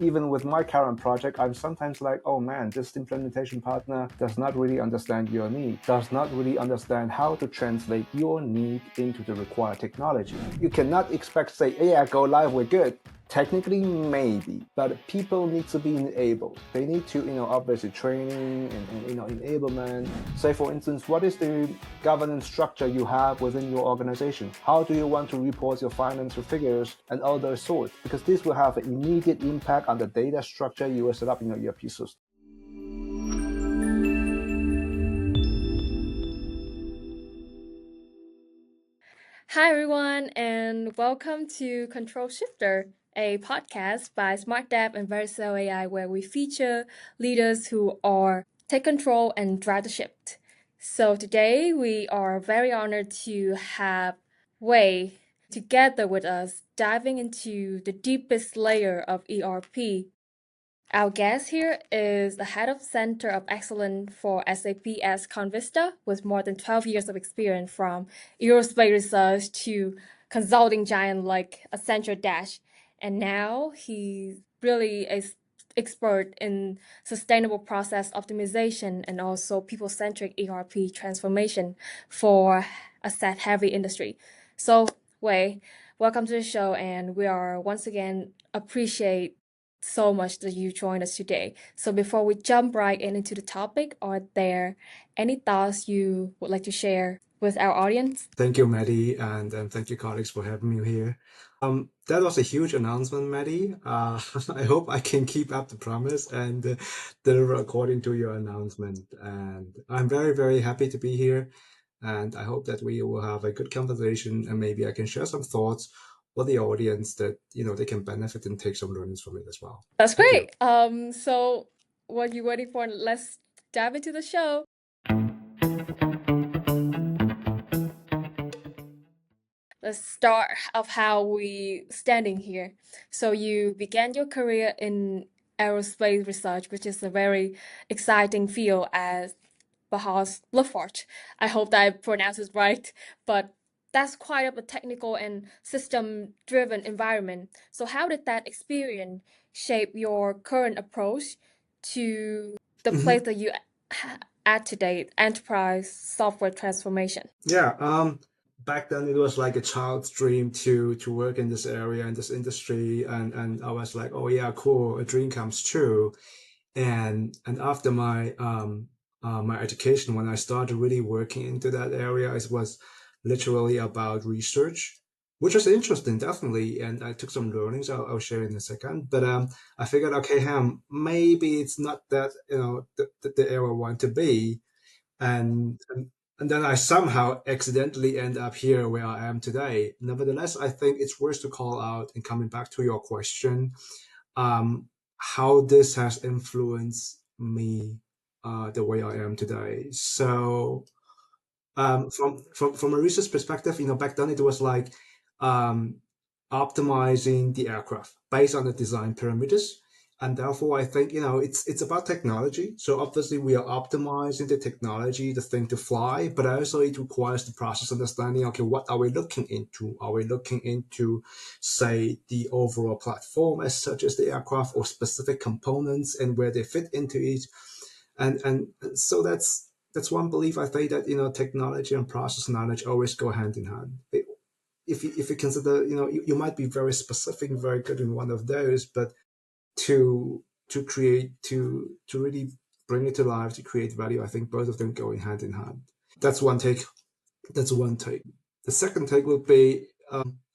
Even with my current project, I'm sometimes like, oh man, this implementation partner does not really understand your need, does not really understand how to translate your need into the required technology. You cannot expect to say, yeah, go live, we're good. Technically, maybe, but people need to be enabled. They need to, obviously training and enablement. Say, for instance, what is the governance structure you have within your organization? How do you want to report your financial figures and all those sorts? Because this will have an immediate impact on the data structure you will set up in your ERP system. Hi, everyone, and welcome to Control Shifter, a podcast by Smart Dev and Verso AI, where we feature leaders who are take control and drive the shift. So today we are very honored to have Wei together with us, diving into the deepest layer of ERP. Our guest here is the head of Center of Excellence for SAP S ConVista with more than 12 years of experience from aerospace research to consulting giant like Accenture Dash. And now he's really an expert in sustainable process optimization and also people-centric ERP transformation for a set-heavy industry. So, Wei, welcome to the show, and we are once again appreciate so much that you joined us today. So before we jump right into the topic, are there any thoughts you would like to share with our audience? Thank you, Maddie, and thank you, colleagues, for having me here. That was a huge announcement, Maddie. I hope I can keep up the promise and deliver according to your announcement. And I'm very, very happy to be here. And I hope that we will have a good conversation, and maybe I can share some thoughts for the audience that they can benefit and take some learnings from it as well. That's Thank you. great. So what are you waiting for? Let's dive into the show. Let's start of how we standing here. So you began your career in aerospace research, which is a very exciting field as Bahas Luftfahrt. I hope that I pronounced it right, but that's quite a technical and system-driven environment. So how did that experience shape your current approach to the place that you at today, enterprise software transformation? Yeah. Back then it was like a child's dream to work in this area, in this industry, and I was like, oh yeah, cool, a dream comes true. And after my education, when I started really working into that area, it was literally about research, which was interesting, definitely. And I took some learnings I'll share in a second. But I figured, okay, maybe it's not that the area I want to be, and then I somehow accidentally end up here where I am today. Nevertheless, I think it's worth to call out, and coming back to your question, how this has influenced me the way I am today. So from a research perspective, back then it was like um, optimizing the aircraft based on the design parameters. And therefore, I think it's about technology. So obviously, we are optimizing the technology, the thing to fly, but also it requires the process understanding. Okay, what are we looking into? Are we looking into, say, the overall platform as such as the aircraft, or specific components and where they fit into it? And so that's one belief I think, that technology and process knowledge always go hand in hand. If you consider, you might be very specific, very good in one of those, but to create to really bring it to life, to create value, I think both of them go in hand. That's one take. That's one take. The second take would be,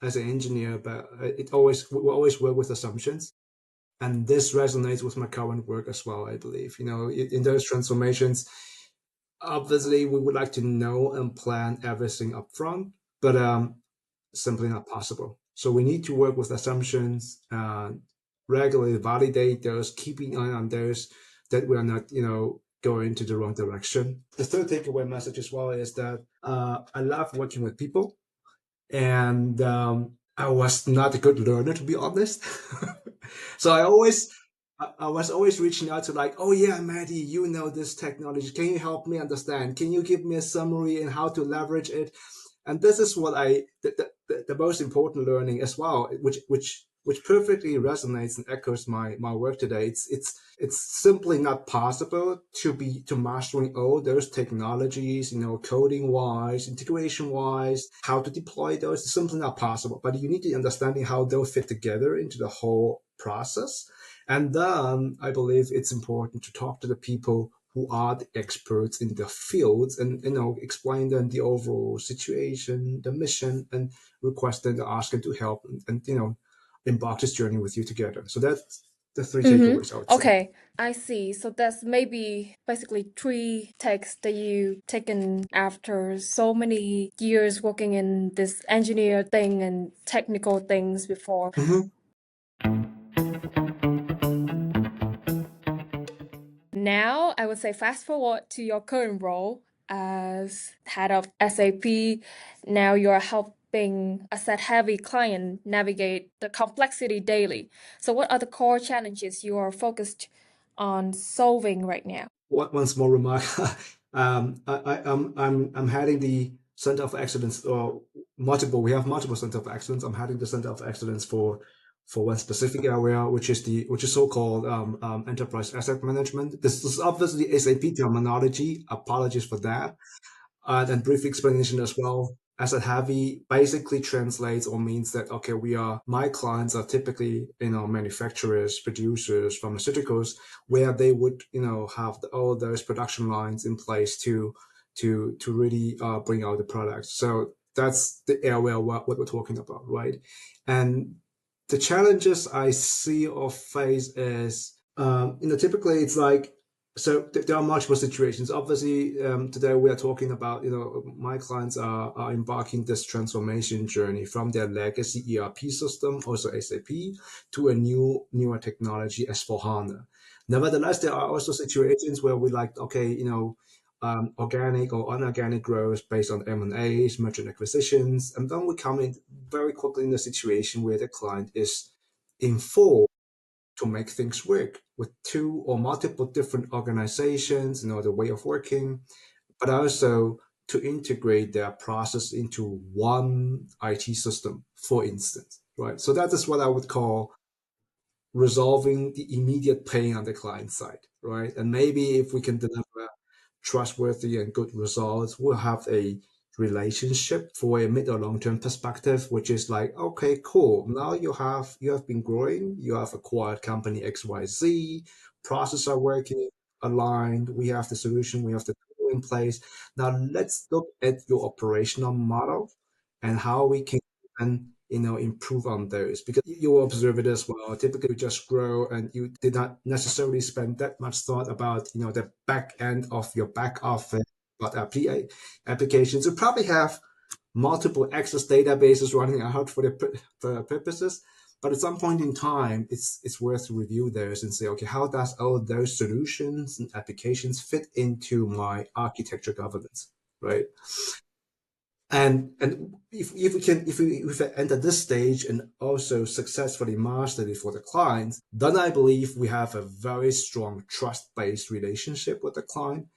as an engineer, but we always work with assumptions, and this resonates with my current work as well. I believe, in those transformations, obviously we would like to know and plan everything up front, but simply not possible. So we need to work with assumptions, regularly validate those, keeping an eye on those, that we are not, going to the wrong direction. The third takeaway message as well is that I love working with people, and I was not a good learner, to be honest. So I was always reaching out to, like, oh yeah, Maddie, you know this technology. Can you help me understand? Can you give me a summary and how to leverage it? And this is what the most important learning as well, which which perfectly resonates and echoes my work today. It's simply not possible to mastering all those technologies, coding wise, integration wise, how to deploy those. It's simply not possible. But you need to understanding how they'll fit together into the whole process. And then I believe it's important to talk to the people who are the experts in the fields and explain them the overall situation, the mission, and request them to ask them to help and embark this journey with you together. So that's the three takeaways I would say. Okay, I see. So that's maybe basically three takes that you taken after so many years working in this engineer thing and technical things before. Mm-hmm. Now, I would say fast forward to your current role as head of SAP. Now you're helping a set-heavy client navigate the complexity daily. So what are the core challenges you are focused on solving right now? One small remark. I'm heading the Center of Excellence, or multiple. We have multiple Center of Excellence. I'm heading the Center of Excellence for one specific area, which is so-called Enterprise Asset Management. This is obviously SAP terminology. Apologies for that. And brief explanation as well. Asset heavy basically translates or means that, okay, my clients are typically, manufacturers, producers, pharmaceuticals, where they would, have all those production lines in place to really bring out the products. So that's the area what we're talking about, right? And the challenges I see or face is, typically it's like, so there are multiple situations. Obviously, today we are talking about, my clients are embarking this transformation journey from their legacy ERP system, also SAP, to a newer technology, S/4HANA. Nevertheless, there are also situations where we like, okay, organic or inorganic growth based on M&As, merger and acquisitions, and then we come in very quickly in a situation where the client is informed to make things work with two or multiple different organizations, the way of working, but also to integrate their process into one IT system, for instance, right? So that is what I would call resolving the immediate pain on the client side, right? And maybe if we can deliver trustworthy and good results, we'll have a relationship for a mid or long term perspective, which is like, okay, cool. Now you have been growing, you have acquired company XYZ, processes are working aligned, we have the solution, we have the tool in place. Now let's look at your operational model and how we can improve on those, because you will observe it as well. Typically you just grow and you did not necessarily spend that much thought about the back end of your back office, but applications. You probably have multiple access databases running out for the purposes, but at some point in time it's worth to review those and say, okay, how does all those solutions and applications fit into my architecture governance, right? And if we enter this stage and also successfully master it for the clients, then I believe we have a very strong trust-based relationship with the client.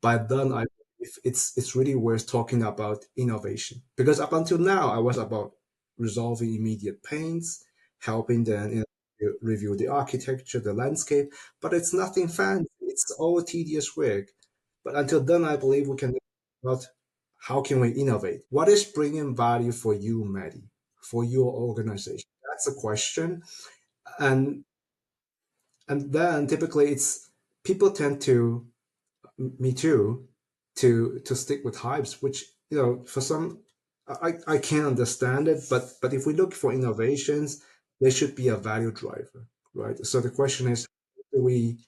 But then I believe it's really worth talking about innovation, because up until now I was about resolving immediate pains, helping them review the architecture, the landscape, but it's nothing fancy. It's all tedious work. But until then, I believe we can about how can we innovate? What is bringing value for you, Maddie, for your organization? That's a question. And then typically it's people tend to, me too, to stick with hypes, which for some I can understand it, but if we look for innovations, there should be a value driver, right? So the question is, do we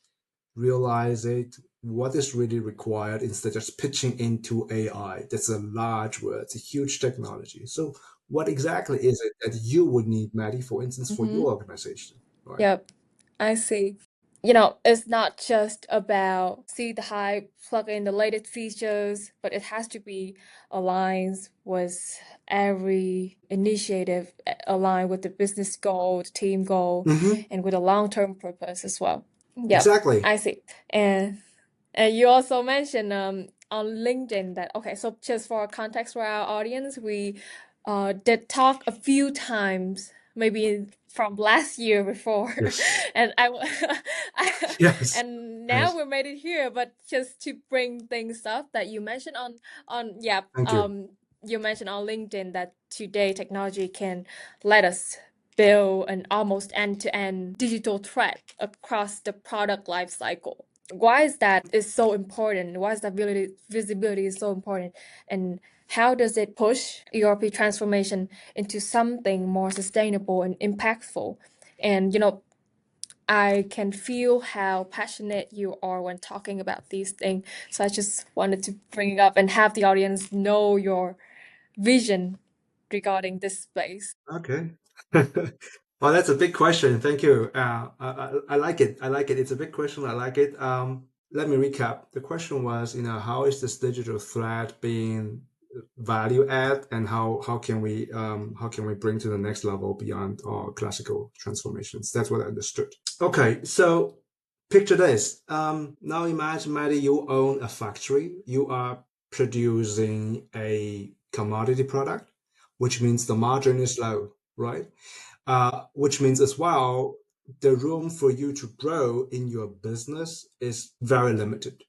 realize it? What is really required instead of just pitching into AI? That's a large word. It's a huge technology. So what exactly is it that you would need, Maddie, for instance, for your organization, right? Yep, I see. It's not just about see the hype, plug in the latest features, but it has to be aligned with every initiative, aligned with the business goal, the team goal, Mm-hmm. and with a long-term purpose as well. Yep, Exactly. I see. And you also mentioned on LinkedIn that okay, so just for context for our audience, we did talk a few times maybe from last year before. Yes. And Yes. and now Yes. we made it here, but just to bring things up that you mentioned on yeah, Thank you. you mentioned on LinkedIn that today technology can let us build an almost end-to-end digital thread across the product life cycle. Why is that is so important? Why is that visibility is so important? And how does it push ERP transformation into something more sustainable and impactful? And I can feel how passionate you are when talking about these things. So I just wanted to bring it up and have the audience know your vision regarding this space. Okay. Well, that's a big question. Thank you. I like it. I like it. It's a big question. I like it. Let me recap. The question was, how is this digital thread being value add, and how can we bring to the next level beyond our classical transformations? That's what I understood. Okay, so picture this. Now imagine, Maddie, you own a factory. You are producing a commodity product, which means the margin is low, right? Which means as well, the room for you to grow in your business is very limited,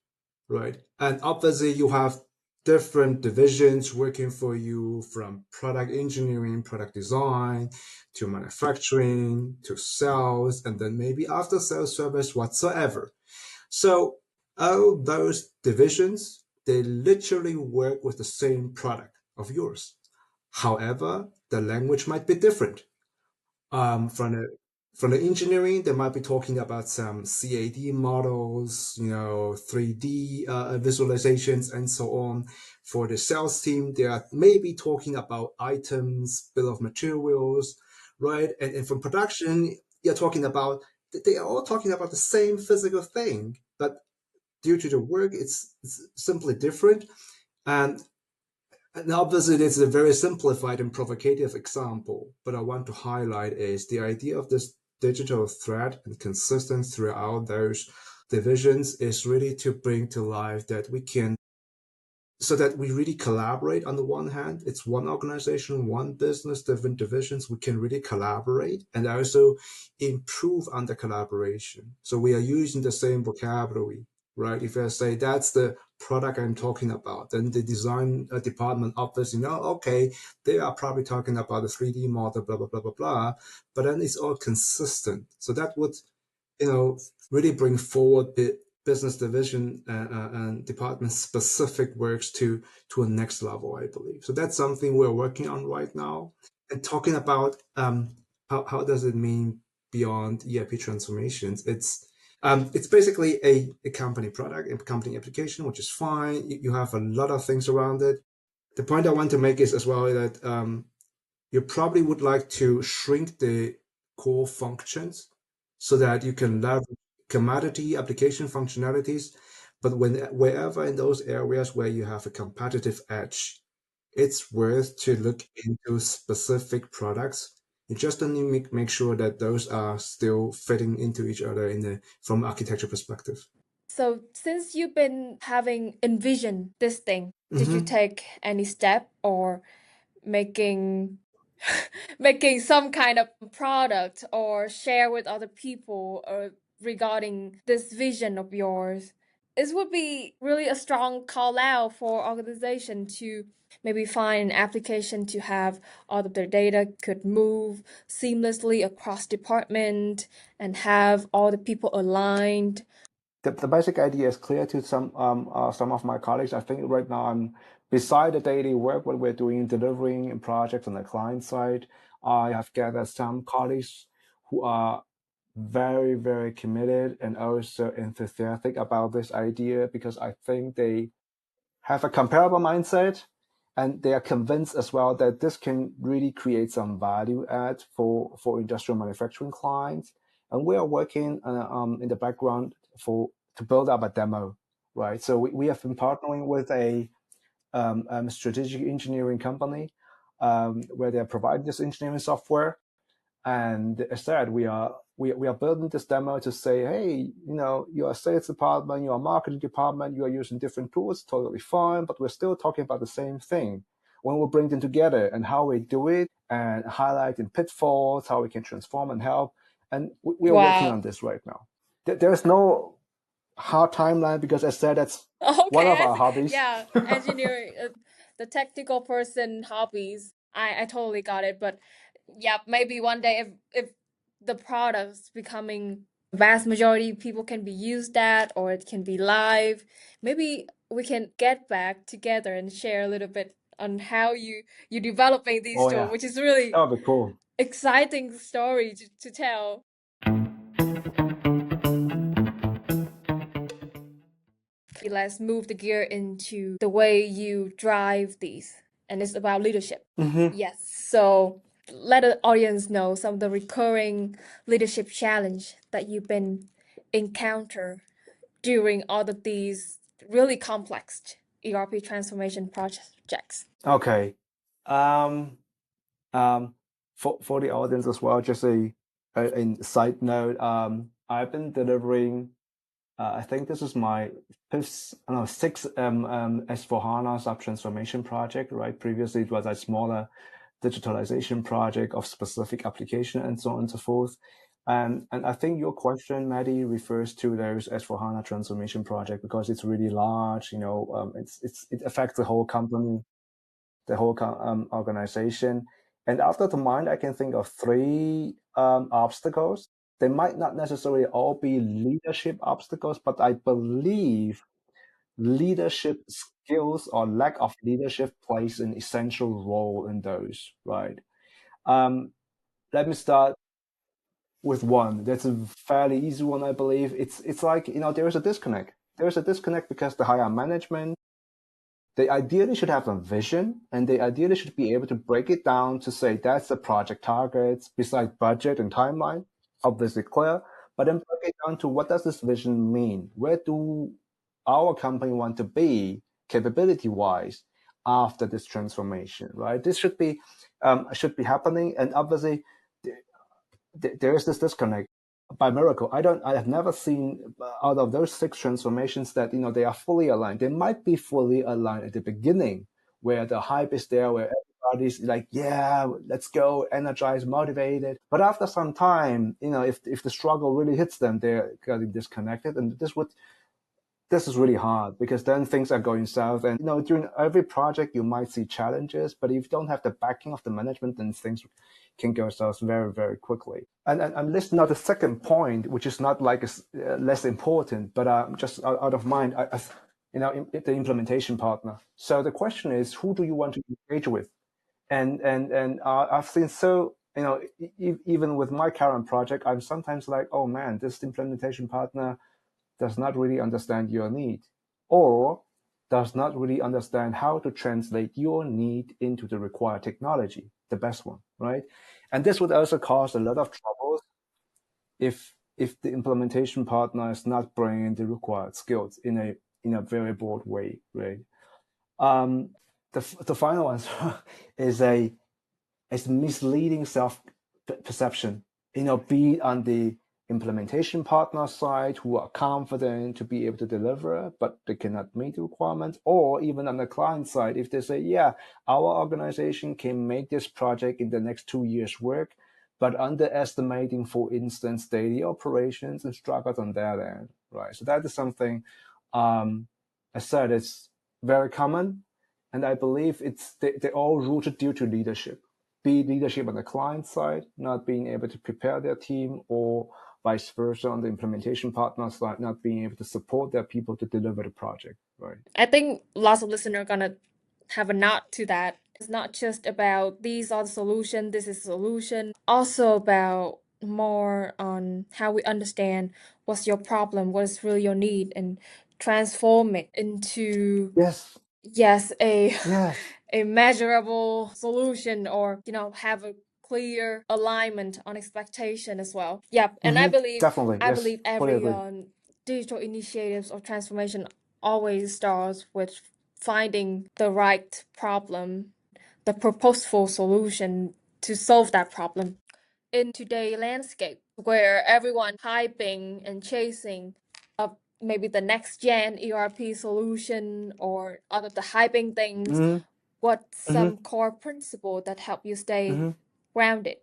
right? And obviously, you have different divisions working for you, from product engineering, product design, to manufacturing, to sales, and then maybe after sales service whatsoever. So all those divisions, they literally work with the same product of yours. However, the language might be different. From the engineering, they might be talking about some CAD models, 3D visualizations, and so on. For the sales team, they are maybe talking about items, bill of materials, right? And from production, you're talking about they are all talking about the same physical thing, but due to the work, it's simply different. And and obviously, this is a very simplified and provocative example, but I want to highlight is the idea of this digital thread and consistent throughout those divisions is really to bring to life that so that we really collaborate. On the one hand, it's one organization, one business, different divisions. We can really collaborate and also improve on the collaboration. So we are using the same vocabulary, right? If I say that's the product I'm talking about, then the design department obviously okay, they are probably talking about the 3D model, blah, blah, blah, blah, blah. But then it's all consistent. So that would, really bring forward the business division and department specific works to a next level, I believe. So that's something we're working on right now. And talking about how does it mean beyond ERP transformations? It's basically a company product, a company application, which is fine. You have a lot of things around it. The point I want to make is as well that you probably would like to shrink the core functions so that you can leverage commodity application functionalities. But wherever in those areas where you have a competitive edge, it's worth to look into specific products. You just need to make sure that those are still fitting into each other from architecture perspective. So since you've been having envisioned this thing, did you Mm-hmm. take any step or making making some kind of product or share with other people or regarding this vision of yours? This would be really a strong call out for organization to maybe find an application to have all of their data could move seamlessly across department and have all the people aligned. The basic idea is clear to some of my colleagues. I think right now I'm beside the daily work, what we're doing, delivering in projects on the client side. I have gathered some colleagues who are very, very committed and also enthusiastic about this idea, because I think they have a comparable mindset, and they are convinced as well that this can really create some value add for industrial manufacturing clients. And we are working in the background to build up a demo, right? So we have been partnering with a strategic engineering company where they're providing this engineering software. And as said, we are building this demo to say, hey, you're a sales department, you're a marketing department, you are using different tools, totally fine, but we're still talking about the same thing. When we bring them together and how we do it, and highlighting pitfalls, how we can transform and help. And we are working on this right now. There's no hard timeline because, as I said, that's one of our hobbies. Yeah, engineering, the technical person hobbies. I totally got it. But yeah, maybe one day if the product's becoming vast majority people can be used that, or it can be live, maybe we can get back together and share a little bit on how you developing these Oh, tools, yeah. which is really That would be cool. exciting story to tell. Let's move the gear into the way you drive these, and it's about leadership. Yes, so let the audience know some of the recurring leadership challenge that you've been encounter during all of these really complex ERP transformation projects. Okay. Um, for the audience as well, just a side note. I've been delivering. I think this is my sixth S/4HANA sub transformation project. Right. Previously, it was a smaller digitalization project of specific application and so on and so forth. And I think your question, Maddie, refers to those S/4HANA transformation project because it's really large. It affects the whole company, the whole organization. And after the mind, I can think of three obstacles. They might not necessarily all be leadership obstacles, but I believe leadership skills or lack of leadership plays an essential role in those, right? Let me start with one. That's a fairly easy one, I believe. It's like, there is a disconnect. There is a disconnect because the higher management, they ideally should have a vision, and they ideally should be able to break it down to say that's the project targets, besides budget and timeline, obviously clear, but then break it down to what does this vision mean? Where do our company want to be capability-wise after this transformation, right? This should be happening, and obviously there is this disconnect by miracle. I have never seen out of those six transformations that they are fully aligned. They might be fully aligned at the beginning, where the hype is there, where everybody's like, yeah, let's go, energized, motivated. But after some time, if the struggle really hits them, they're getting disconnected, and this is really hard because then things are going south. And during every project you might see challenges, but if you don't have the backing of the management, then things can go south very, very quickly. And I'm listing out the second point, which is not like less important, but just out of mind, the implementation partner. So the question is, who do you want to engage with? And I've seen even with my current project, I'm sometimes like, oh man, this implementation partner does not really understand your need, or does not really understand how to translate your need into the required technology, the best one, right? And this would also cause a lot of troubles if the implementation partner is not bringing the required skills in a very broad way, right? The final one is misleading self perception. Be it on the implementation partner side, who are confident to be able to deliver, but they cannot meet the requirements, or even on the client side, if they say, yeah, our organization can make this project in the next 2 years work, but underestimating, for instance, daily operations and struggles on their end, right? So that is something, I said, it's very common, and I believe they're all rooted due to leadership. Be leadership on the client side, not being able to prepare their team, or vice versa on the implementation partner side, not being able to support their people to deliver the project, right? I think lots of listeners are gonna have a nod to that. It's not just about these are the solution, this is the solution, also about more on how we understand what's your problem, what is really your need, and transform it into Yes, a yes. a measurable solution, or have a clear alignment on expectation as well. Yep, and Definitely, I yes, believe fully every agree. digital initiatives or transformation always starts with finding the right problem, the purposeful solution to solve that problem. In today's landscape, where everyone hyping and chasing maybe the next gen ERP solution or other the hyping things, what's Mm-hmm. some core principle that help you stay Mm-hmm. grounded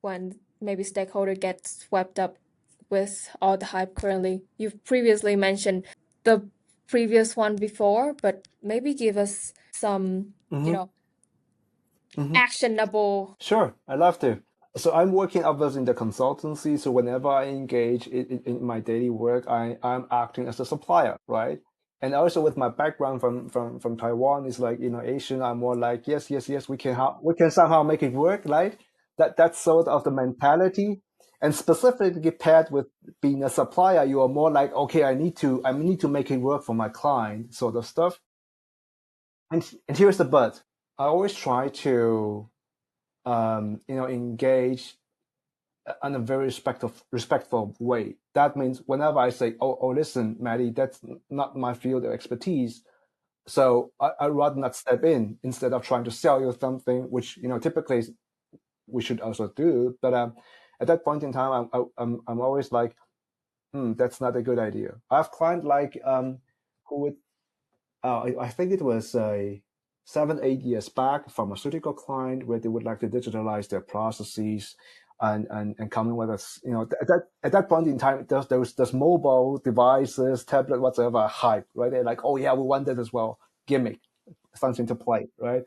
when maybe stakeholder gets swept up with all the hype currently? You've previously mentioned the previous one before, but maybe give us some, Mm-hmm. Mm-hmm. actionable. Sure, I'd love to. So I'm working obviously in the consultancy. So whenever I engage in my daily work, I'm acting as a supplier, right? And also with my background from Taiwan, is like, Asian. I'm more like, yes, yes, yes, we can somehow make it work, right? That's sort of the mentality. And specifically paired with being a supplier, you are more like, okay, I need to make it work for my client, sort of stuff. And here's the but. I always try to engage in a very respectful way. That means whenever I say, oh, listen, Maddie, that's not my field of expertise. So I'd rather not step in instead of trying to sell you something, which, typically we should also do. But at that point in time, I'm always like, that's not a good idea. I have clients like who would, I think it was a 7, 8 years back, pharmaceutical client where they would like to digitalize their processes and coming with us, at that point in time, those mobile devices, tablet, whatsoever, hype, right? They're like, oh yeah, we want that as well, gimmick, something to play, right?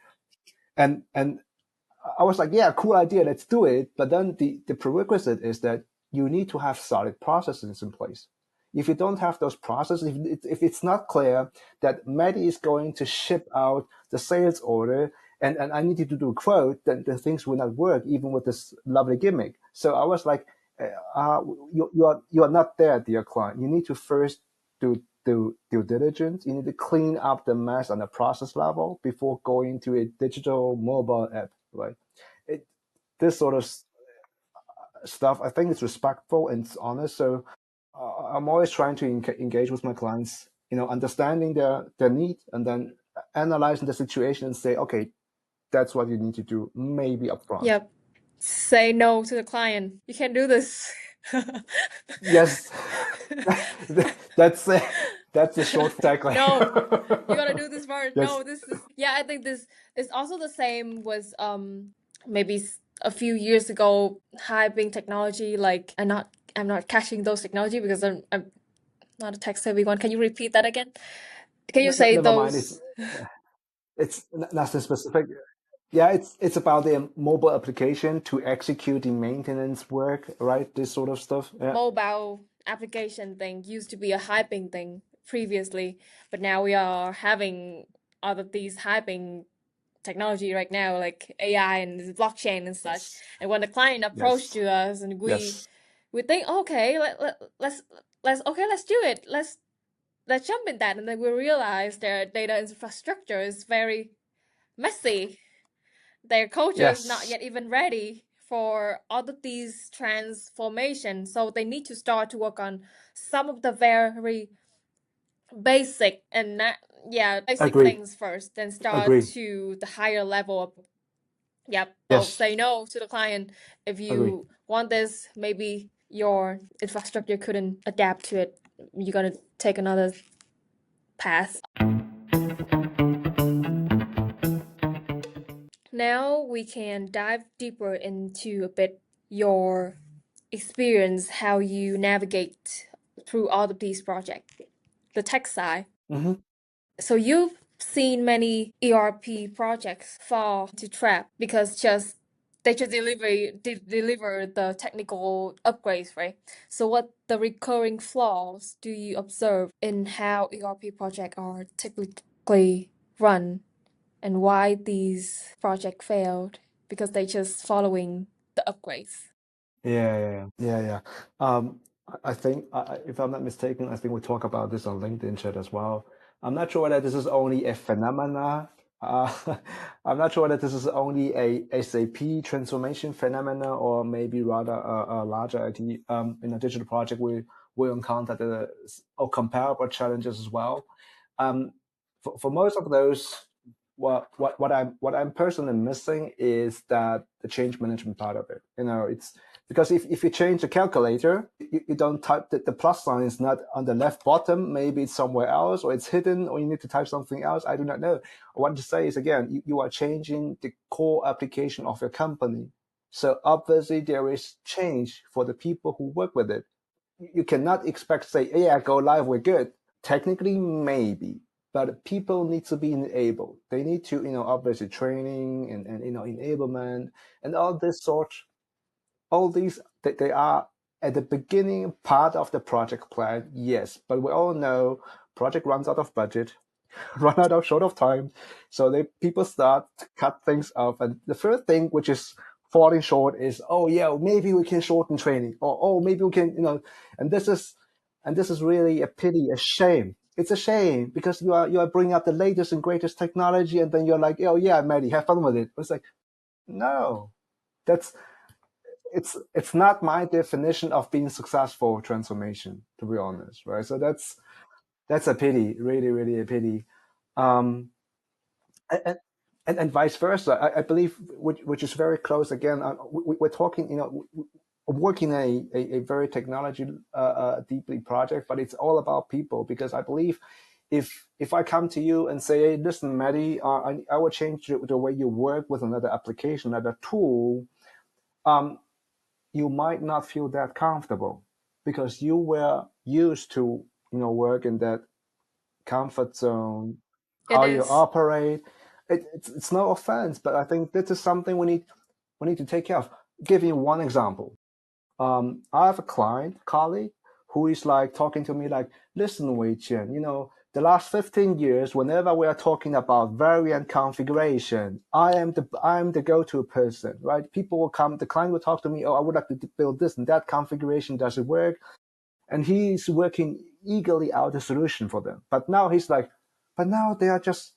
And I was like, yeah, cool idea, let's do it. But then the prerequisite is that you need to have solid processes in place. If you don't have those processes, if it's not clear that Maddie is going to ship out the sales order and I need you to do a quote, then the things will not work, even with this lovely gimmick. So I was like, you are not there, dear client. You need to first do due diligence. You need to clean up the mess on the process level before going to a digital mobile app, right? It, this sort of stuff, I think it's respectful and it's honest. So I'm always trying to engage with my clients, understanding their need and then analyzing the situation and say, okay, that's what you need to do, maybe upfront. Yep. Say no to the client. You can't do this. Yes, that's it. That's the short tackling. No, you gotta do this part. Yes. No, this is, yeah, I think this is also the same with maybe a few years ago hyping technology. Like I'm not catching those technology because I'm not a tech savvy one. Can you repeat that again? Can you say Never mind. those It's nothing specific. Yeah, it's about the mobile application to execute the maintenance work, right? This sort of stuff. Yeah. mobile application thing used to be a hyping thing previously, but now we are having all of these hyping technology right now, like AI and blockchain and such. Yes. And when the client approached Yes. to us and Yes. we think, okay, let's do it. Let's jump in that. And then we realize their data infrastructure is very messy. Their culture is not Yes. yet even ready for all of these transformations. So they need to start to work on some of the very basic and not, yeah, basic Agree. things first, then start Agree. to the higher level of, yep. So Yes. say no to the client if Agree. you want this. Maybe your infrastructure couldn't adapt to it. You're gonna take another path. Now we can dive deeper into a bit your experience, how you navigate through all of these projects, the tech side. Mm-hmm. So you've seen many ERP projects fall to trap because they just deliver the technical upgrades, right? So what the recurring flaws do you observe in how ERP projects are typically run and why these projects failed? Because they just following the upgrades. Yeah. I think, if I'm not mistaken, I think we talk about this on LinkedIn chat as well. I'm not sure whether this is only a phenomena. Uh, I'm not sure whether this is only a SAP transformation phenomena or maybe rather a larger IT, in a digital project we encounter or comparable challenges as well. Um, for most of those, what I'm personally missing is that the change management part of it. It's Because if you change the calculator, you don't type the plus sign is not on the left bottom. Maybe it's somewhere else, or it's hidden, or you need to type something else. I do not know. I want to say is again, you are changing the core application of your company. So obviously there is change for the people who work with it. You cannot expect to say, yeah, go live, we're good. Technically, maybe, but people need to be enabled. They need to, obviously training and enablement and all this sort. All these, they are at the beginning part of the project plan, yes, but we all know project runs out of budget, run out of short of time, so people start to cut things off. And the first thing which is falling short is, oh yeah, maybe we can shorten training, or oh maybe we can, and this is really a pity, a shame. It's a shame because you are bringing up the latest and greatest technology, and then you're like, oh yeah, Maddie, have fun with it. It's like, no, that's it's not my definition of being successful transformation, to be honest, right? So that's a pity, really, really a pity. Um, and, and vice versa. I believe, which is very close. Again, we're talking, working a very technology deeply project, but it's all about people. Because I believe if I come to you and say, hey, listen, Maddie, I will change the way you work with another application, another tool. You might not feel that comfortable because you were used to, work in that comfort zone, It how you is. operate. It's no offense, but I think this is something we need to take care of. Give you one example. I have a colleague, who is like talking to me like, listen, Wei Chien, the last 15 years, whenever we are talking about variant configuration, I am the go-to person, right? People will come, the client will talk to me, oh, I would like to build this and that configuration, does it work? And he's working eagerly out a solution for them. But now he's like, but now they are just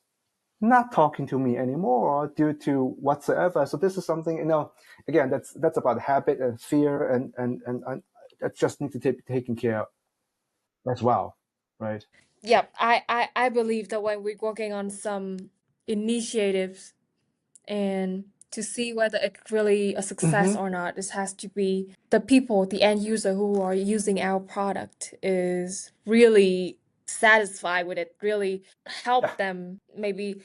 not talking to me anymore due to whatsoever. So this is something, again, that's about habit and fear and that just need to be taken care of as well, right? Yep, I believe that when we're working on some initiatives and to see whether it's really a success Mm-hmm. or not, this has to be the people, the end user who are using our product is really satisfied with it, really Yeah, help them maybe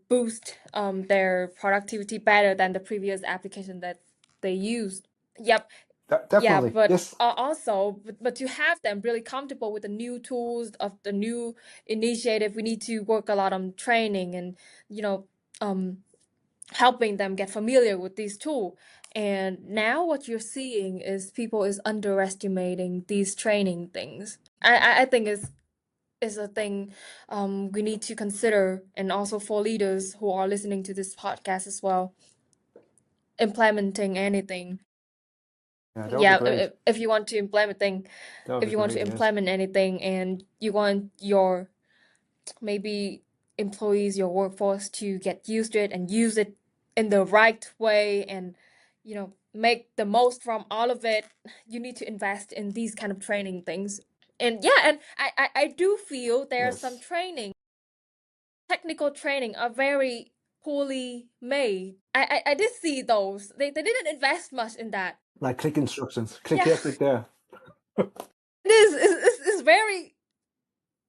boost their productivity better than the previous application that they used. Yep, yeah, definitely. but Yes. also, but to have them really comfortable with the new tools of the new initiative, we need to work a lot on training and, you know, um, helping them get familiar with these tools. And now what you're seeing is people is underestimating these training things. I think is a thing we need to consider, and also for leaders who are listening to this podcast as well, implementing anything. Yeah, that would be Yeah, great. if you want to That would if be you want to great. Yes. implement anything and you want your maybe employees, your workforce to get used to it and use it in the right way and make the most from all of it, you need to invest in these kind of training things. And yeah, and I do feel there are some Yes. training, technical training are very poorly made. I did see those. They didn't invest much in that. Like click instructions. Click Yeah, here, click there. it is. It's very.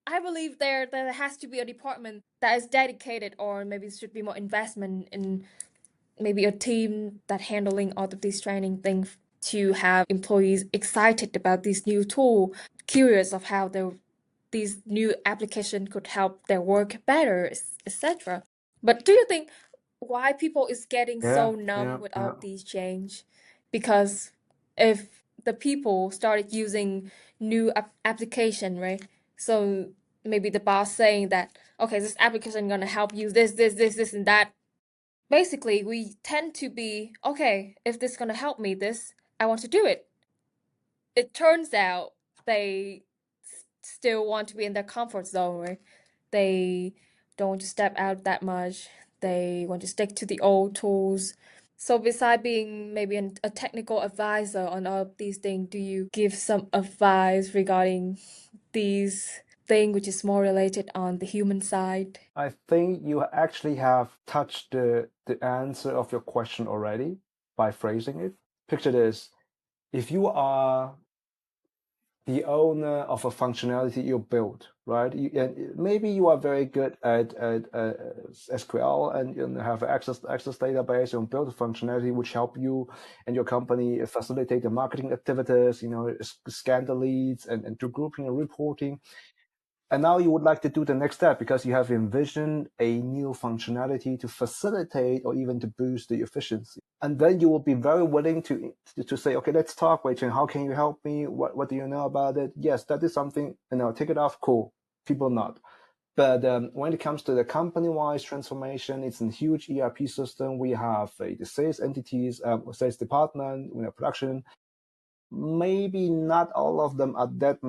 I believe there has to be a department that is dedicated, or maybe it should be more investment in maybe a team that handling all of these training things to have employees excited about this new tool, curious of how these new application could help their work better, etc. But do you think why people is getting Yeah, so numb yeah, with all yeah. of these change? Because if the people started using new application, right? So maybe the boss saying that, okay, this application gonna help you this, and that. Basically, we tend to be, okay, if this gonna help me, this, I want to do it. It turns out they still want to be in their comfort zone, right? They don't want to step out that much. They want to stick to the old tools. So, beside being maybe a technical advisor on all of these things, do you give some advice regarding these things which is more related on the human side? I think you actually have touched the answer of your question already by phrasing it. Picture this. if you are the owner of a functionality you built, right? And maybe you are very good at SQL and you have an access database and build a functionality which help you and your company facilitate the marketing activities, scan the leads and do grouping and reporting. And now you would like to do the next step because you have envisioned a new functionality to facilitate or even to boost the efficiency. And then you will be very willing to say, okay, let's talk, Wei Chien. How can you help me? What do you know about it? Yes, that is something, take it off, cool. People not. But when it comes to the company-wise transformation, it's a huge ERP system. We have the sales entities, sales department, production. Maybe not all of them are that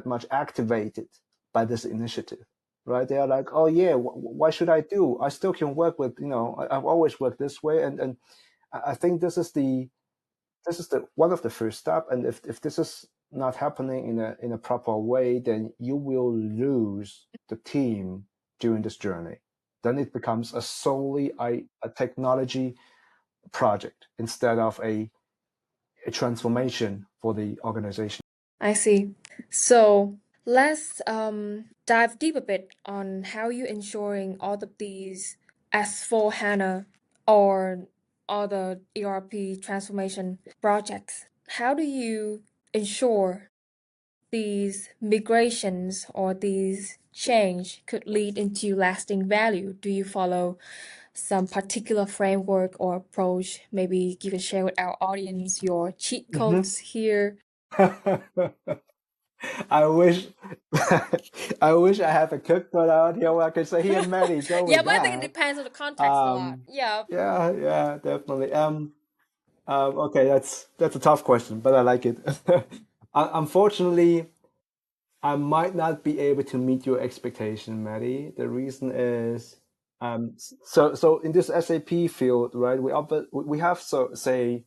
much activated by this initiative, right? They are like, oh yeah, why should I do? I still can work with, I've always worked this way, and I think this is the one of the first step. And if this is not happening in a proper way, then you will lose the team during this journey. Then it becomes a solely a technology project instead of a transformation for the organization. I see. So let's dive deep a bit on how you ensuring all of these S4 HANA or other ERP transformation projects. How do you ensure these migrations or these change could lead into lasting value? Do you follow some particular framework or approach? Maybe you can share with our audience your cheat codes here. I wish I wish I have a cookbook out here where I could say, here, Maddie, go with But I think it that. depends on the context a lot. Yeah, definitely. Okay, that's a tough question, but I like it. Unfortunately, I might not be able to meet your expectation, Maddie. The reason is, so in this SAP field, right? We have say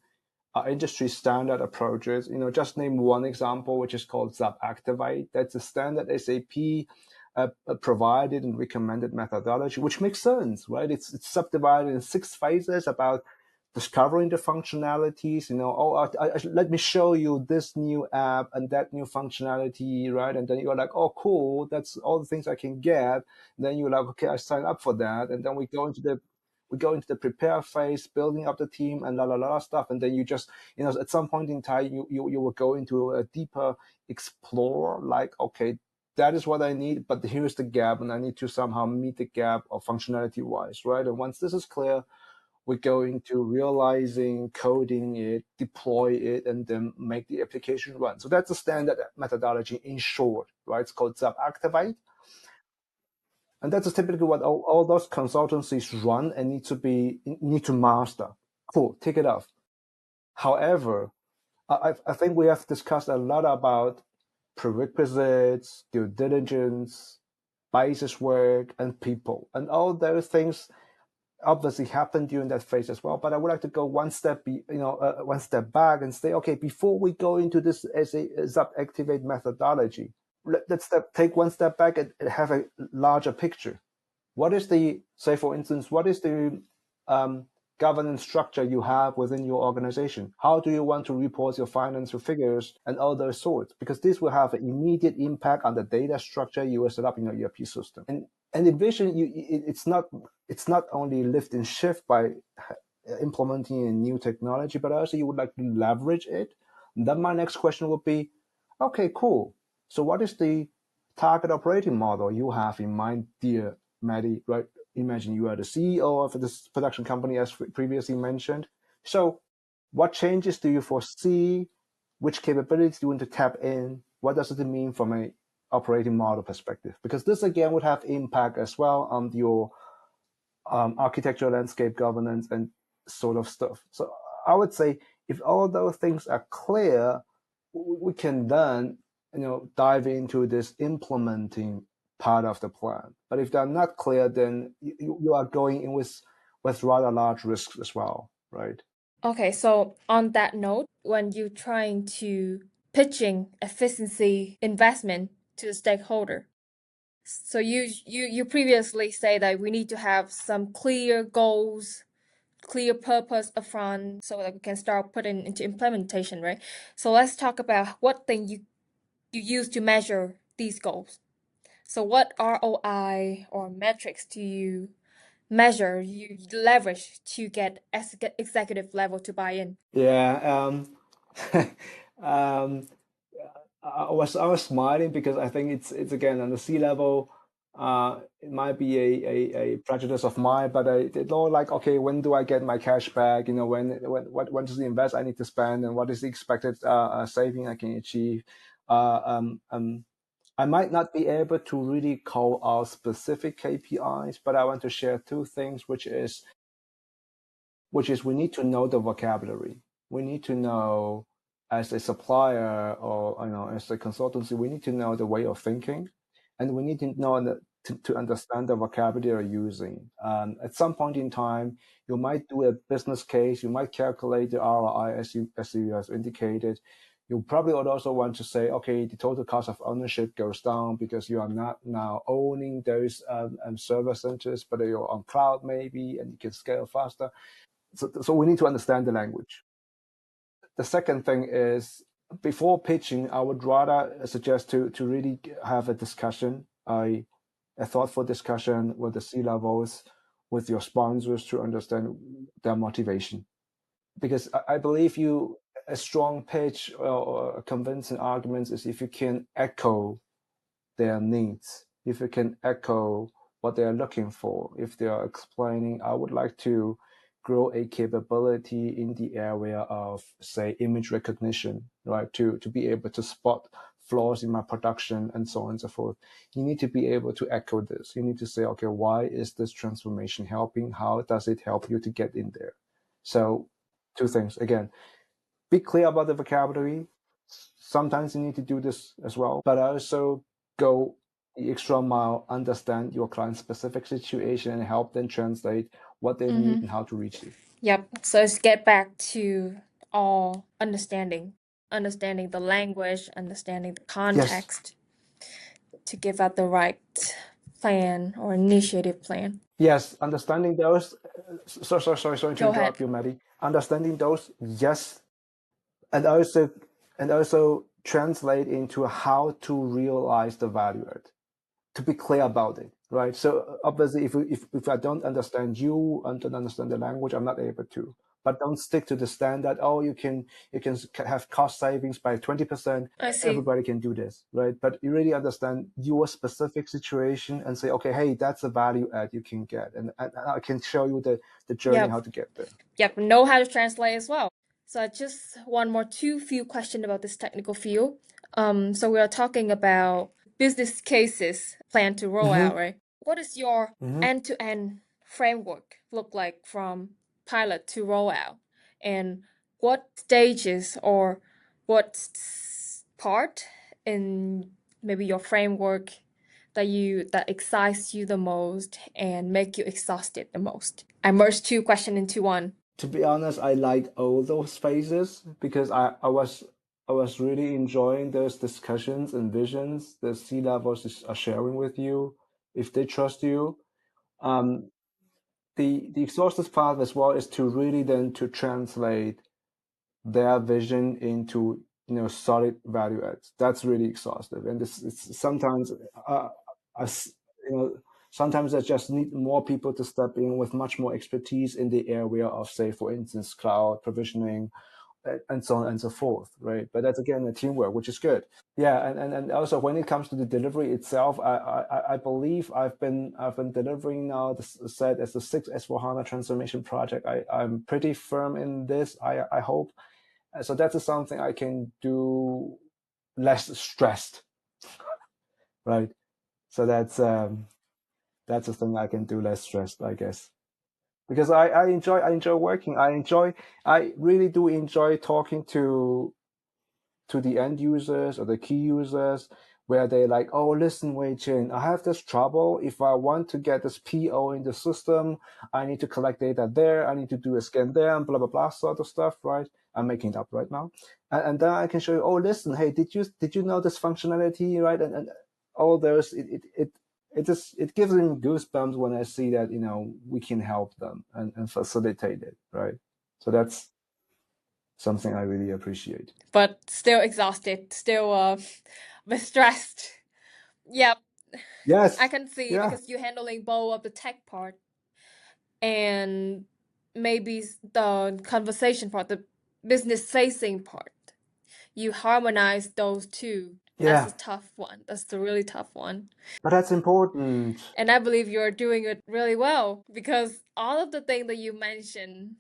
industry standard approaches. Just name one example, which is called SAP Activate. That's a standard SAP provided and recommended methodology, which makes sense, right? It's subdivided in 6 phases about discovering the functionalities. Let me show you this new app and that new functionality, right? And then you're like, oh, cool, that's all the things I can get. And then you're like, okay, I sign up for that. And then we go into the prepare phase, building up the team and stuff. And then you just, at some point in time, you will go into a deeper explore, like, okay, that is what I need, but here's the gap, and I need to somehow meet the gap of functionality wise, right? And once this is clear, we go into realizing, coding it, deploy it, and then make the application run. So that's a standard methodology in short, right? It's called SAP Activate. And that's typically what all those consultancies run and need to master. Cool, take it off. However, I think we have discussed a lot about prerequisites, due diligence, basis work, and people. And all those things obviously happen during that phase as well. But I would like to go one step back and say, okay, before we go into this SAP Activate methodology, let's take one step back and have a larger picture. What is for instance, what is the governance structure you have within your organization? How do you want to report your financial figures and all those sorts? Because this will have an immediate impact on the data structure you will set up in your ERP system. And envision it's not only lift and shift by implementing a new technology, but also you would like to leverage it. And then my next question would be, okay, cool. So what is the target operating model you have in mind, dear Maddie, right? Imagine you are the CEO of this production company, as previously mentioned. So what changes do you foresee? Which capabilities do you want to tap in? What does it mean from an operating model perspective? Because this, again, would have impact as well on your architecture, landscape, governance, and sort of stuff. So I would say if all those things are clear, we can then dive into this implementing part of the plan. But if they're not clear, then you are going in with rather large risks as well, right? Okay, so on that note, when you're trying to pitching efficiency investment to the stakeholder, so you previously say that we need to have some clear goals, clear purpose upfront so that we can start putting into implementation, right? So let's talk about what thing you use to measure these goals. So what ROI or metrics do you measure, you leverage to get executive level to buy in? Yeah. um, I was smiling because I think it's again on the C level. It might be a prejudice of mine, but it's all like, okay, when do I get my cash back? You know, when does the invest I need to spend, and what is the expected saving I can achieve? I might not be able to really call out specific KPIs, but I want to share two things, which is we need to know the vocabulary. We need to know, as a supplier or as a consultancy, we need to know the way of thinking, and we need to know to understand the vocabulary you're using. At some point in time, you might do a business case, you might calculate the ROI as you have indicated. You probably would also want to say, okay, the total cost of ownership goes down because you are not now owning those server centers, but you're on cloud maybe, and you can scale faster. So we need to understand the language. The second thing is, before pitching, I would rather suggest to really have a discussion, a thoughtful discussion with the C-levels, with your sponsors, to understand their motivation. Because I believe a strong pitch or convincing arguments is if you can echo their needs, if you can echo what they are looking for, if they are explaining, I would like to grow a capability in the area of, say, image recognition, right? To be able to spot flaws in my production and so on and so forth. You need to be able to echo this. You need to say, okay, why is this transformation helping? How does it help you to get in there? So two things. Again, be clear about the vocabulary. Sometimes you need to do this as well, but also go the extra mile, understand your client's specific situation, and help them translate what they need and how to reach you. Yep. So let's get back to all understanding the language, understanding the context to give out the right plan or initiative plan. Yes, understanding those. Sorry to Go interrupt ahead. you, Maddie. Understanding those, yes, and also translate into how to realize the value add. To be clear about it, right? So obviously, if I don't understand you and don't understand the language, I'm not able to. But don't stick to the standard. Oh, you can have cost savings by 20%. I see. Everybody can do this, right? But you really understand your specific situation and say, okay, hey, that's a value add you can get, and I can show you the journey how to get there. Yep, know how to translate as well. So I just one more few questions about this technical field. So we are talking about business cases planned to roll out, right? What is your end-to-end framework look like from pilot to rollout? And what stages or what part in maybe your framework that excites you the most and make you exhausted the most? I merged two questions into one. To be honest, I like all those phases because I was really enjoying those discussions and visions the C-levels are sharing with you. If they trust you, the exhaustive part as well is to really then to translate their vision into solid value adds. That's really exhaustive, and it's sometimes as sometimes I just need more people to step in with much more expertise in the area of, say, for instance, cloud provisioning and so on and so forth, right? But that's again a teamwork, which is good. Yeah, and also when it comes to the delivery itself, I believe I've been delivering now the set as the 6th S/4HANA transformation project. I'm pretty firm in this. I hope. So that's something I can do less stressed, right? So that's a thing I can do less stressed, I guess, because I enjoy working. I really do enjoy talking to the end users or the key users, where they like, oh, listen, Wei Chien, I have this trouble. If I want to get this PO in the system, I need to collect data there. I need to do a scan there and blah, blah, blah sort of stuff, right? I'm making it up right now. And then I can show you, oh, listen, hey, did you know this functionality, right? And all those, it it gives me goosebumps when I see that we can help them and facilitate it, right? So that's something I really appreciate. But still exhausted, still a bit stressed. Yep, I Yes. can see Yeah. because you're handling both of the tech part and maybe the conversation part, the business facing part. You harmonize those two. That's Yeah. a tough one. That's the really tough one. But that's important. And I believe you're doing it really well because all of the things that you mentioned,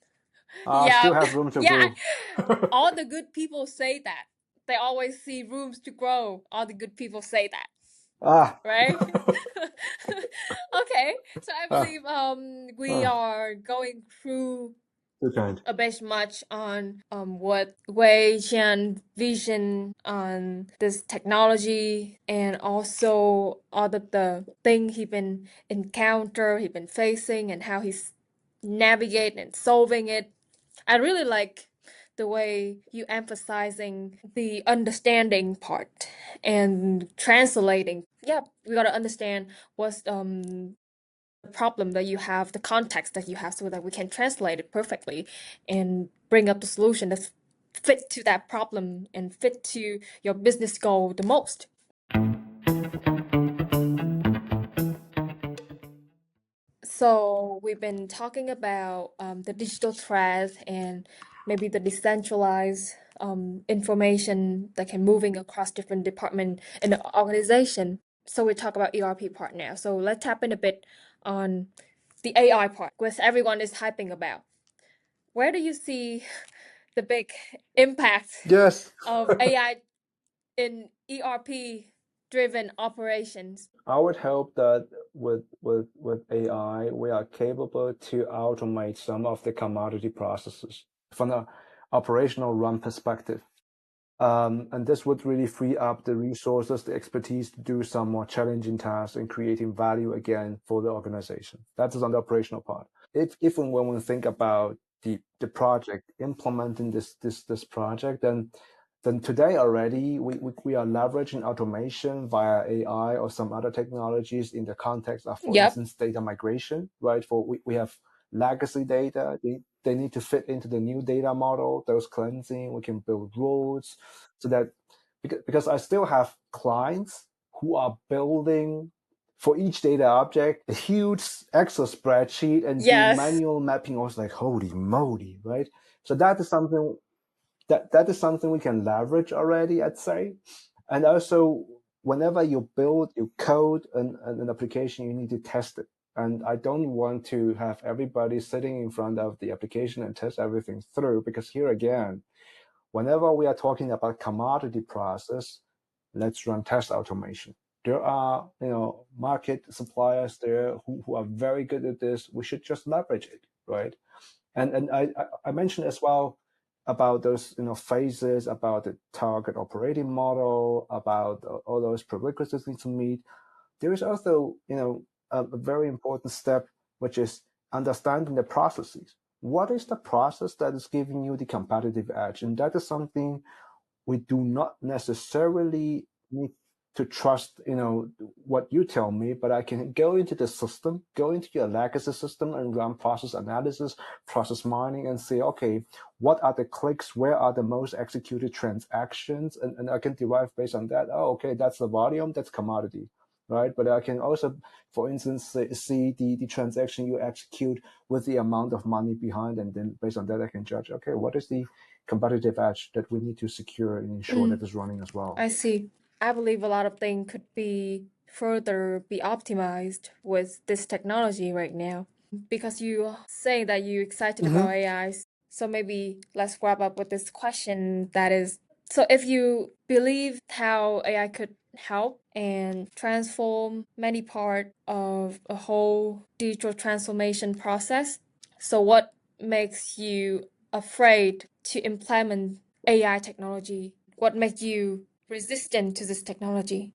Still yeah, have room to yeah, grow. all the good people say that. They always see rooms to grow. All the good people say that, ah. right? Okay, so I ah. believe we ah. are going through Too kind. a bit much on what Wei Chien vision on this technology and also all of the thing he been he been facing and how he's navigating and solving it. I really like the way you emphasizing the understanding part and translating. Yeah, we gotta understand what's the problem that you have, the context that you have, so that we can translate it perfectly and bring up the solution that's fit to that problem and fit to your business goal the most. So we've been talking about the digital thread and maybe the decentralized information that can moving across different department in the organization. So we talk about ERP part now. So let's tap in a bit on the AI part, which everyone is hyping about. Where do you see the big impact Yes. of AI in ERP driven operations? I would hope that with AI, we are capable to automate some of the commodity processes from an operational run perspective. And this would really free up the resources, the expertise to do some more challenging tasks and creating value again for the organization. That is on the operational part. If and when we think about the project, implementing this project, then today already we are leveraging automation via AI or some other technologies in the context of, for Yep. instance, data migration, right? We have legacy data. They need to fit into the new data model, those cleansing. We can build rules so that because I still have clients who are building for each data object a huge Excel spreadsheet and do Yes. manual mapping. I was like, holy moly, right? So that is something that is something we can leverage already, I'd say. And also, whenever you build, you code an application, you need to test it. And I don't want to have everybody sitting in front of the application and test everything through, because here again, whenever we are talking about commodity process, let's run test automation. There are, market suppliers there who are very good at this. We should just leverage it, right? And I mentioned as well about those, phases, about the target operating model, about all those prerequisites need to meet. There is also, a very important step, which is understanding the processes. What is the process that is giving you the competitive edge? And that is something we do not necessarily need to trust, what you tell me, but I can go into the system, go into your legacy system and run process analysis, process mining, and say, okay, what are the clicks? Where are the most executed transactions? And I can derive based on that. Oh, okay, that's the volume, that's commodity, right? But I can also, for instance, see the transaction you execute with the amount of money behind, and then based on that, I can judge, okay, what is the competitive edge that we need to secure and ensure that is running as well. I see. I believe a lot of things could be further be optimized with this technology right now. Because you say that you're excited about AI, so maybe let's wrap up with this question that is, so if you believe how AI could help and transform many part of a whole digital transformation process, so what makes you afraid to implement AI technology? What makes you resistant to this technology?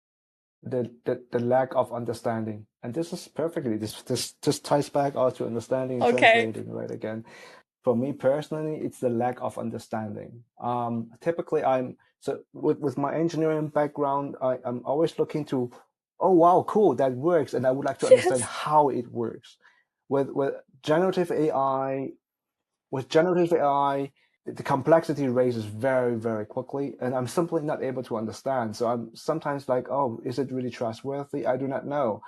The lack of understanding, and this is perfectly this ties back all to understanding and Okay. translating, right? Again, for me personally, it's the lack of understanding. Typically, I'm so with my engineering background, I'm always looking to oh wow, cool, that works, and I would like to understand Yes. how it works. With generative AI, the complexity raises very, very quickly, and I'm simply not able to understand. So I'm sometimes like, oh, is it really trustworthy? I do not know.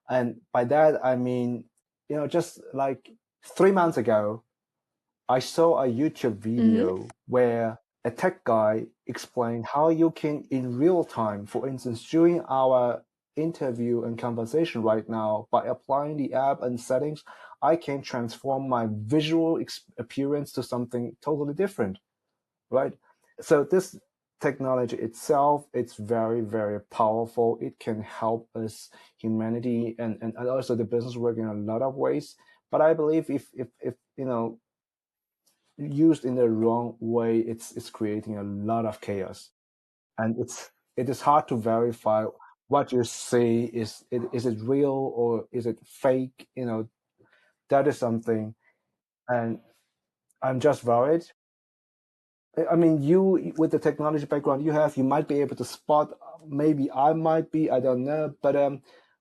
And by that, I mean, just like 3 months ago, I saw a YouTube Mm-hmm. video where a tech guy explained how you can, in real time, for instance, during our interview and conversation right now, by applying the app and settings, I can transform my visual appearance to something totally different, right? So this technology itself, it's very, very powerful. It can help us, humanity, and also the business work in a lot of ways. But I believe if used in the wrong way, it's creating a lot of chaos, and it is hard to verify what you say is it real or is it fake. That is something, and I'm just worried. I mean, you with the technology background you have, you might be able to spot. Maybe I might be. I don't know. But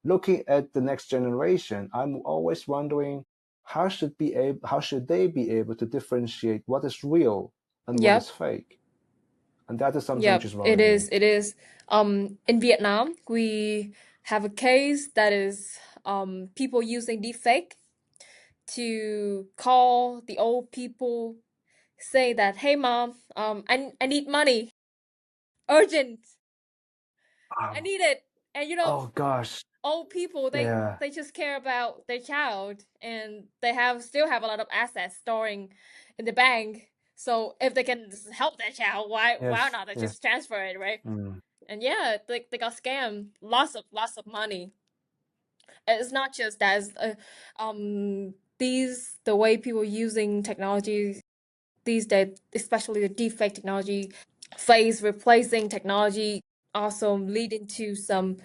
looking at the next generation, I'm always wondering how should they be able to differentiate what is real and what is Yep. fake, and that is something which Yep. is It worrying is. me. It is. In Vietnam, we have a case that is people using deepfake to call the old people, say that, "Hey, mom, I need money, urgent. I Um, need it." And oh gosh, old people, yeah, they just care about their child, and they still have a lot of assets storing in the bank. So if they can help their child, why yes, not? They yes. just transfer it, right? Mm. And yeah, they got scammed, lots of money. It's not just that. The way people using technology these days, especially the deepfake technology, face replacing technology, also leading to some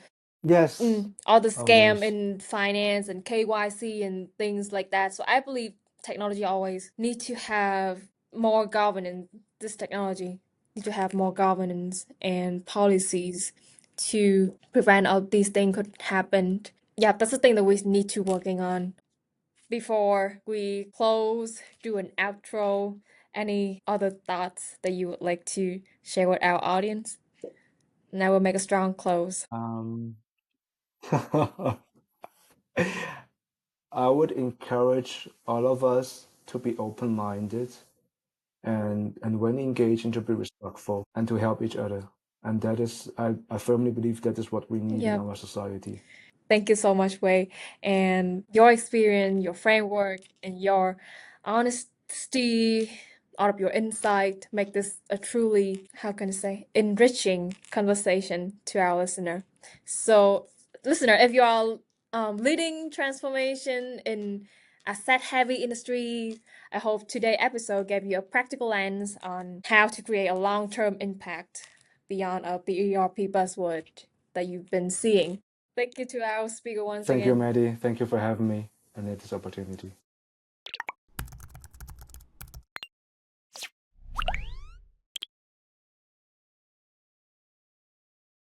Yes. all the Oh scam yes. in finance and KYC and things like that. So I believe technology always need to have more governance. This technology need to have more governance and policies to prevent all these things could happen. Yeah, that's the thing that we need to working on. Before we close, do an outro. Any other thoughts that you would like to share with our audience? And I will make a strong close. Um, I would encourage all of us to be open-minded and when engaging to be respectful and to help each other. And that is, I firmly believe that is what we need in Yeah. our society. Thank you so much, Wei. And your experience, your framework, and your honesty, out of your insight, make this a truly, how can I say, enriching conversation to our listener. So, listener, if you are leading transformation in a set-heavy industry, I hope today's episode gave you a practical lens on how to create a long-term impact beyond the ERP buzzword that you've been seeing. Thank you to our speaker once Thank you, again. Maddie. Thank you for having me and this opportunity.